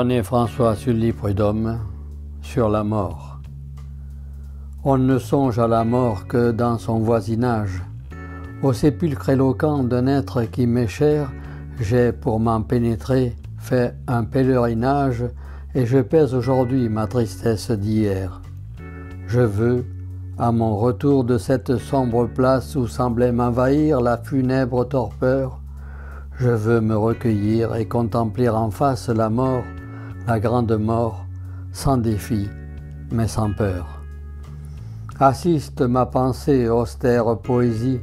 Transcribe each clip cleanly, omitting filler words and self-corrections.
René-François Sully Prudhomme sur la mort. On ne songe à la mort que dans son voisinage. Au sépulcre éloquent d'un être qui m'est cher, j'ai pour m'en pénétrer fait un pèlerinage et je pèse aujourd'hui ma tristesse d'hier. Je veux, à mon retour de cette sombre place où semblait m'envahir la funèbre torpeur, je veux me recueillir et contempler en face la mort, la grande mort, sans défi, mais sans peur. Assiste ma pensée, austère poésie,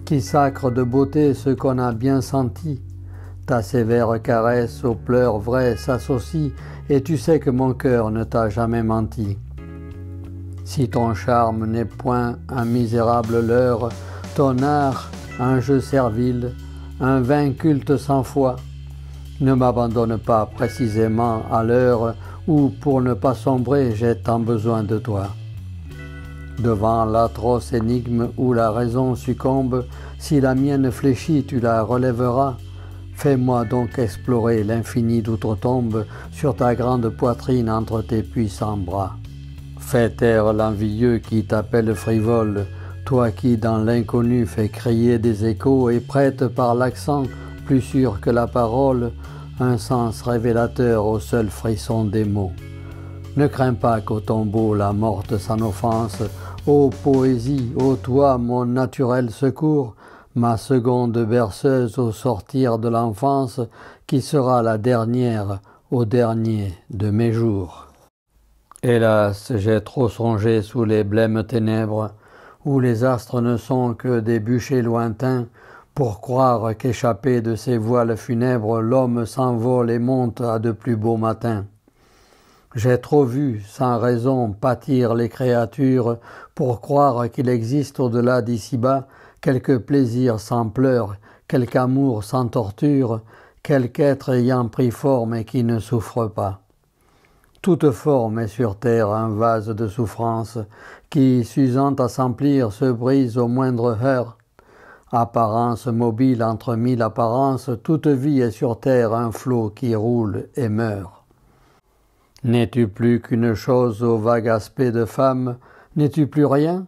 qui sacre de beauté ce qu'on a bien senti. Ta sévère caresse aux pleurs vrais s'associe, et tu sais que mon cœur ne t'a jamais menti. Si ton charme n'est point un misérable leurre, ton art un jeu servile, un vain culte sans foi, ne m'abandonne pas précisément à l'heure où, pour ne pas sombrer, j'ai tant besoin de toi. Devant l'atroce énigme où la raison succombe, si la mienne fléchit, tu la relèveras. Fais-moi donc explorer l'infini d'outre-tombe sur ta grande poitrine entre tes puissants bras. Fais taire l'envieux qui t'appelle frivole, toi qui dans l'inconnu fais crier des échos et prête par l'accent, plus sûr que la parole, un sens révélateur au seul frisson des mots. Ne crains pas qu'au tombeau la morte sans offense, ô poésie, ô toi mon naturel secours, ma seconde berceuse au sortir de l'enfance, qui sera la dernière au dernier de mes jours. Hélas, j'ai trop songé sous les blêmes ténèbres, où les astres ne sont que des bûchers lointains, pour croire qu'échappé de ces voiles funèbres, l'homme s'envole et monte à de plus beaux matins. J'ai trop vu, sans raison, pâtir les créatures, pour croire qu'il existe au-delà d'ici-bas quelque plaisir sans pleurs, quelque amour sans torture, quelque être ayant pris forme et qui ne souffre pas. Toute forme est sur terre un vase de souffrance, qui, s'usant à s'emplir, se brise au moindre heurt. Apparence mobile entre mille apparences, toute vie est sur terre un flot qui roule et meurt. N'es-tu plus qu'une chose au vague aspect de femme? N'es-tu plus rien?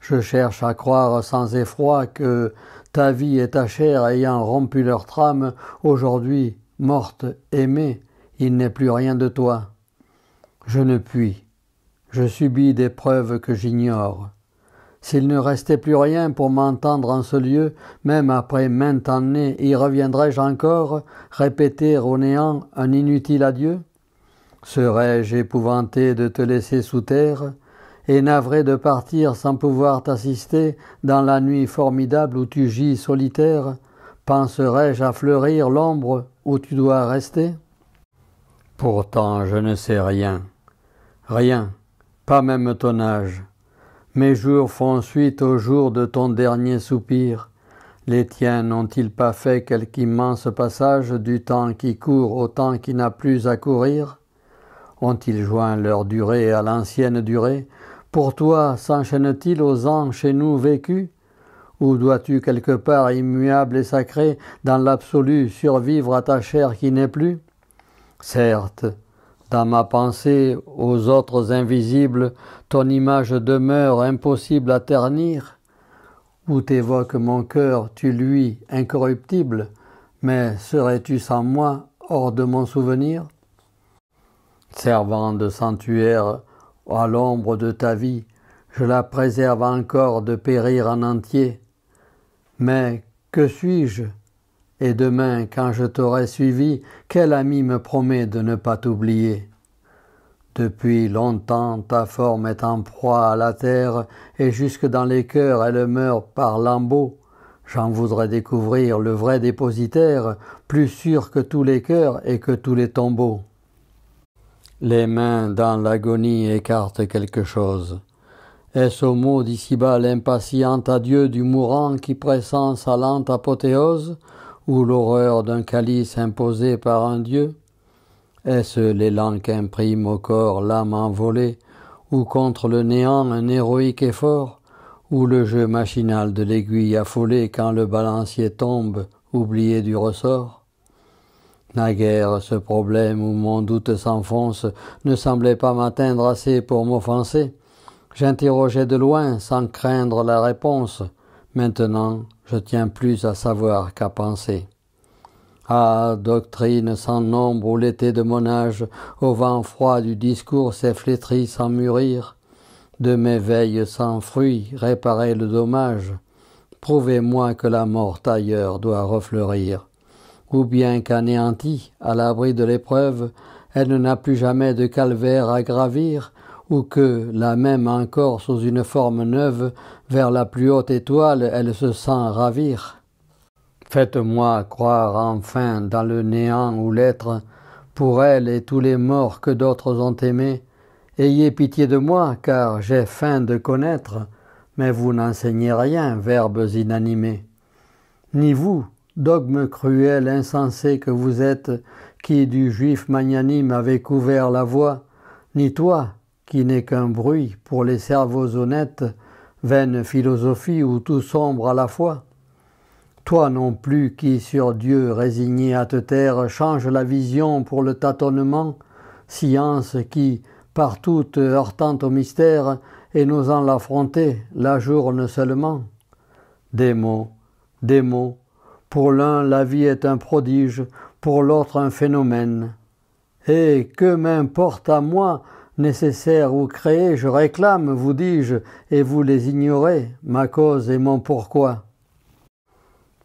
Je cherche à croire sans effroi que ta vie et ta chair ayant rompu leur trame, aujourd'hui, morte, aimée, il n'est plus rien de toi. Je ne puis, je subis des preuves que j'ignore. S'il ne restait plus rien pour m'entendre en ce lieu, même après maintes années, y reviendrais-je encore, répéter au néant un inutile adieu? Serais-je épouvanté de te laisser sous terre, et navré de partir sans pouvoir t'assister dans la nuit formidable où tu gis solitaire? Penserais-je à fleurir l'ombre où tu dois rester? Pourtant je ne sais rien, rien, pas même ton âge. Mes jours font suite aux jours de ton dernier soupir. Les tiens n'ont-ils pas fait quelque immense passage du temps qui court au temps qui n'a plus à courir? Ont-ils joint leur durée à l'ancienne durée? Pour toi, s'enchaînent-ils aux ans chez nous vécus? Ou dois-tu quelque part immuable et sacré, dans l'absolu, survivre à ta chair qui n'est plus? Certes, dans ma pensée, aux autres invisibles, ton image demeure impossible à ternir. Où t'évoque mon cœur, tu lui, incorruptible, mais serais-tu sans moi, hors de mon souvenir? Servant de sanctuaire à l'ombre de ta vie, je la préserve encore de périr en entier. Mais que suis-je? Et demain, quand je t'aurai suivi, quel ami me promet de ne pas t'oublier? Depuis longtemps, ta forme est en proie à la terre, et jusque dans les cœurs elle meurt par lambeaux. J'en voudrais découvrir le vrai dépositaire, plus sûr que tous les cœurs et que tous les tombeaux. Les mains dans l'agonie écartent quelque chose. Est-ce au mot d'ici-bas l'impatient adieu du mourant qui pressent sa lente apothéose, ou l'horreur d'un calice imposé par un dieu? Est-ce l'élan qu'imprime au corps l'âme envolée, ou contre le néant un héroïque effort, ou le jeu machinal de l'aiguille affolée quand le balancier tombe, oublié du ressort? Naguère, ce problème où mon doute s'enfonce ne semblait pas m'atteindre assez pour m'offenser. J'interrogeais de loin sans craindre la réponse. Maintenant, je tiens plus à savoir qu'à penser. Ah, doctrine sans nombre où l'été de mon âge, au vent froid du discours s'est flétri sans mûrir. De mes veilles sans fruit, réparer le dommage. Prouvez-moi que la mort ailleurs doit refleurir. Ou bien qu'anéantie, à l'abri de l'épreuve, elle n'a plus jamais de calvaire à gravir, ou que, la même encore sous une forme neuve, vers la plus haute étoile elle se sent ravir. Faites-moi croire enfin dans le néant où l'être, pour elle et tous les morts que d'autres ont aimés, ayez pitié de moi, car j'ai faim de connaître, mais vous n'enseignez rien, verbes inanimés. Ni vous, dogme cruel, insensé que vous êtes, qui du juif magnanime avez couvert la voie, ni toi, qui n'est qu'un bruit pour les cerveaux honnêtes, vaine philosophie où tout sombre à la fois. Toi non plus qui sur Dieu résigné à te taire change la vision pour le tâtonnement, science qui, partout te heurtant au mystère et n'osant l'affronter, l'ajourne seulement. Des mots, pour l'un la vie est un prodige, pour l'autre un phénomène. Et que m'importe à moi, nécessaire ou créé, je réclame, vous dis-je, et vous les ignorez, ma cause et mon pourquoi.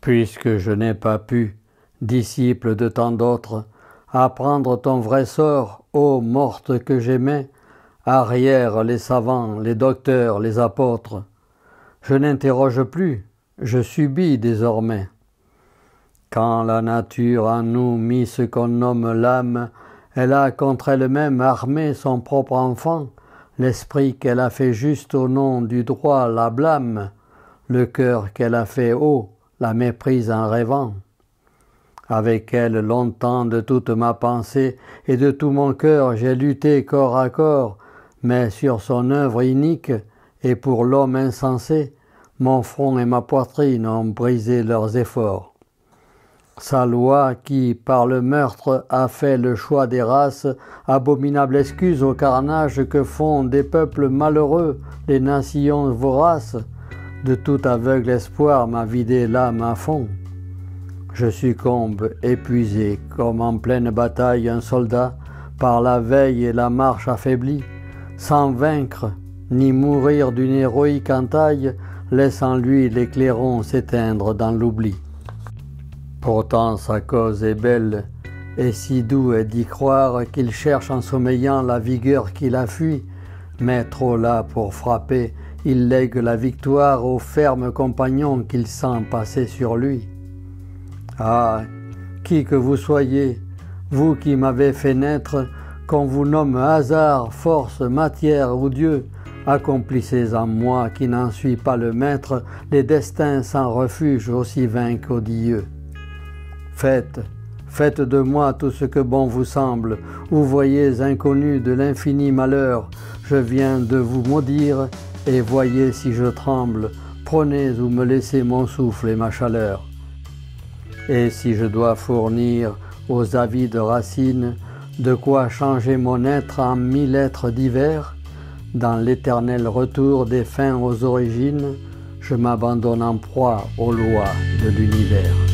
Puisque je n'ai pas pu, disciple de tant d'autres, apprendre ton vrai sort, ô morte que j'aimais, arrière les savants, les docteurs, les apôtres, je n'interroge plus, je subis désormais. Quand la nature en nous mit ce qu'on nomme l'âme, elle a contre elle-même armé son propre enfant, l'esprit qu'elle a fait juste au nom du droit la blâme, le cœur qu'elle a fait haut, la méprise en rêvant. Avec elle longtemps de toute ma pensée et de tout mon cœur j'ai lutté corps à corps, mais sur son œuvre inique et pour l'homme insensé, mon front et ma poitrine ont brisé leurs efforts. Sa loi qui, par le meurtre, a fait le choix des races, abominable excuse au carnage que font des peuples malheureux, les nations voraces, de tout aveugle espoir m'a vidé l'âme à fond. Je succombe, épuisé, comme en pleine bataille un soldat, par la veille et la marche affaiblie, sans vaincre, ni mourir d'une héroïque entaille, laissant lui les clairons s'éteindre dans l'oubli. Pourtant sa cause est belle, et si doux est d'y croire qu'il cherche en sommeillant la vigueur qu'il a fui, mais trop là pour frapper, il lègue la victoire aux fermes compagnons qu'il sent passer sur lui. Ah, qui que vous soyez, vous qui m'avez fait naître, qu'on vous nomme hasard, force, matière ou Dieu, accomplissez en moi, qui n'en suis pas le maître, les destins sans refuge aussi vains qu'odieux. Faites de moi tout ce que bon vous semble, ou voyez inconnu de l'infini malheur, je viens de vous maudire, et voyez si je tremble, prenez ou me laissez mon souffle et ma chaleur. Et si je dois fournir aux avides racines de quoi changer mon être en 1000 êtres divers, dans l'éternel retour des fins aux origines, je m'abandonne en proie aux lois de l'univers.